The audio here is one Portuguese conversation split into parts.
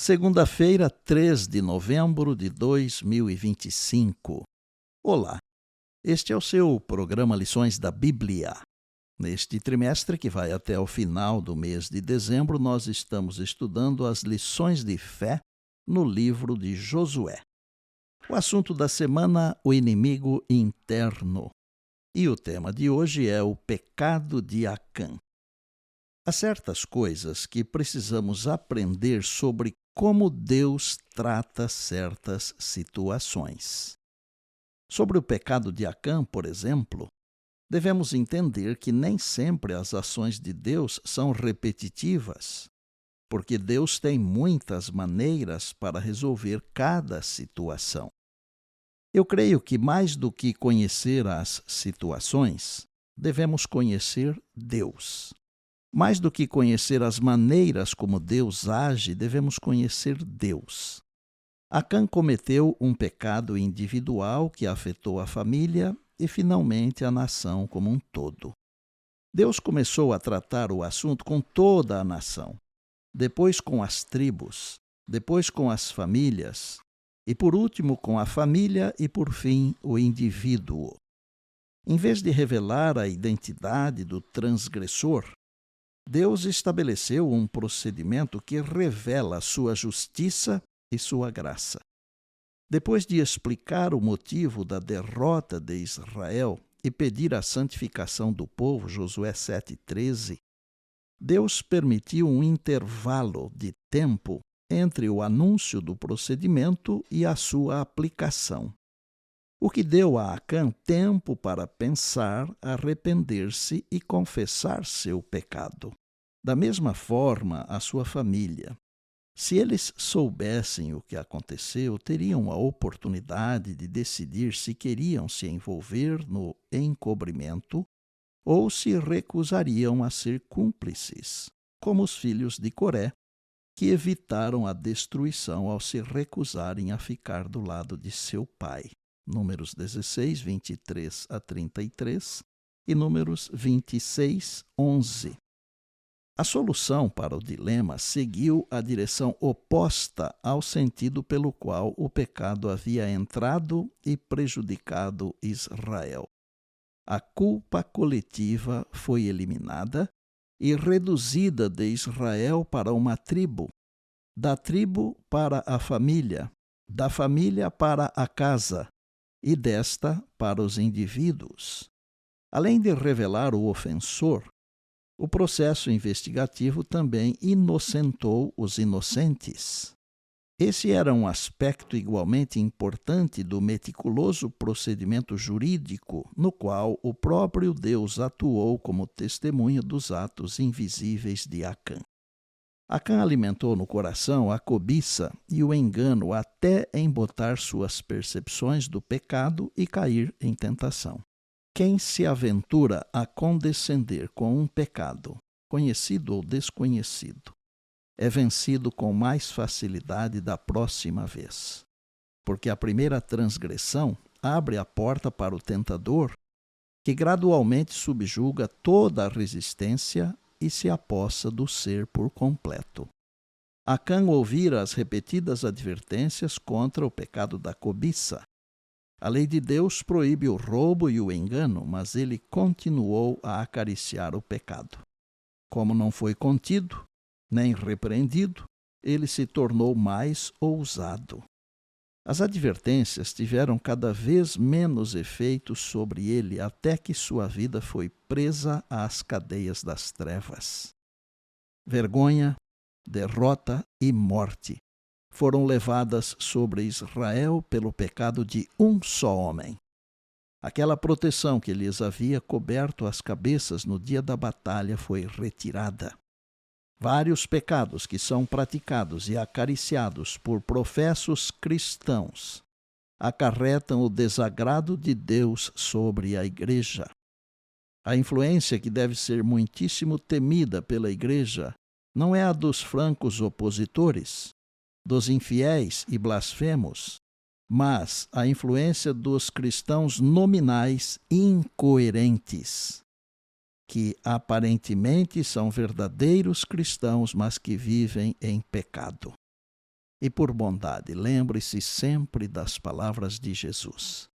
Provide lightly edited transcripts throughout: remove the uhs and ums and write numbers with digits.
Segunda-feira, 3 de novembro de 2025. Olá, este é o seu programa Lições da Bíblia. Neste trimestre, que vai até o final do mês de dezembro, nós estamos estudando as lições de fé no livro de Josué. O assunto da semana, o inimigo interno. E o tema de hoje é o pecado de Acã. Há certas coisas que precisamos aprender sobre como Deus trata certas situações. Sobre o pecado de Acã, por exemplo, devemos entender que nem sempre as ações de Deus são repetitivas, porque Deus tem muitas maneiras para resolver cada situação. Eu creio que mais do que conhecer as situações, devemos conhecer Deus. Mais do que conhecer as maneiras como Deus age, devemos conhecer Deus. Acã cometeu um pecado individual que afetou a família e, finalmente, a nação como um todo. Deus começou a tratar o assunto com toda a nação, depois com as tribos, depois com as famílias, e por último com a família e, por fim, o indivíduo. Em vez de revelar a identidade do transgressor, Deus estabeleceu um procedimento que revela sua justiça e sua graça. Depois de explicar o motivo da derrota de Israel e pedir a santificação do povo, Josué 7,13, Deus permitiu um intervalo de tempo entre o anúncio do procedimento e a sua aplicação, o que deu a Acã tempo para pensar, arrepender-se e confessar seu pecado. Da mesma forma, a sua família. Se eles soubessem o que aconteceu, teriam a oportunidade de decidir se queriam se envolver no encobrimento ou se recusariam a ser cúmplices, como os filhos de Coré, que evitaram a destruição ao se recusarem a ficar do lado de seu pai. Números 16, 23 a 33 e Números 26, 11. A solução para o dilema seguiu a direção oposta ao sentido pelo qual o pecado havia entrado e prejudicado Israel. A culpa coletiva foi eliminada e reduzida de Israel para uma tribo, da tribo para a família, da família para a casa e desta para os indivíduos. Além de revelar o ofensor, o processo investigativo também inocentou os inocentes. Esse era um aspecto igualmente importante do meticuloso procedimento jurídico no qual o próprio Deus atuou como testemunha dos atos invisíveis de Acã. Acã alimentou no coração a cobiça e o engano até embotar suas percepções do pecado e cair em tentação. Quem se aventura a condescender com um pecado, conhecido ou desconhecido, é vencido com mais facilidade da próxima vez, porque a primeira transgressão abre a porta para o tentador, que gradualmente subjuga toda a resistência e se apossa do ser por completo. Acã ouvira as repetidas advertências contra o pecado da cobiça. A lei de Deus proíbe o roubo e o engano, mas ele continuou a acariciar o pecado. Como não foi contido, nem repreendido, ele se tornou mais ousado. As advertências tiveram cada vez menos efeito sobre ele, até que sua vida foi presa às cadeias das trevas. Vergonha, derrota e morte foram levadas sobre Israel pelo pecado de um só homem. Aquela proteção que lhes havia coberto as cabeças no dia da batalha foi retirada. Vários pecados que são praticados e acariciados por professos cristãos acarretam o desagrado de Deus sobre a igreja. A influência que deve ser muitíssimo temida pela igreja não é a dos francos opositores, dos infiéis e blasfemos, mas a influência dos cristãos nominais incoerentes, que aparentemente são verdadeiros cristãos, mas que vivem em pecado. E por bondade, lembre-se sempre das palavras de Jesus.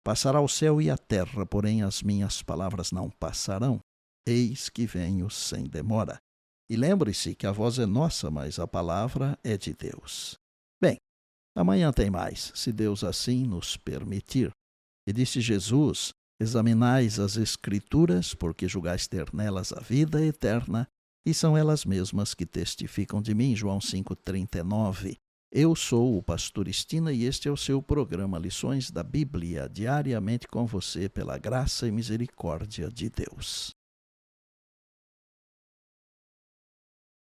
Passará o céu e a terra, porém as minhas palavras não passarão. Eis que venho sem demora. E lembre-se que a voz é nossa, mas a palavra é de Deus. Bem, amanhã tem mais, se Deus assim nos permitir. E disse Jesus: examinais as Escrituras, porque julgais ter nelas a vida eterna, e são elas mesmas que testificam de mim. João 5,39. Eu sou o pastor Estina e este é o seu programa Lições da Bíblia, diariamente com você pela graça e misericórdia de Deus.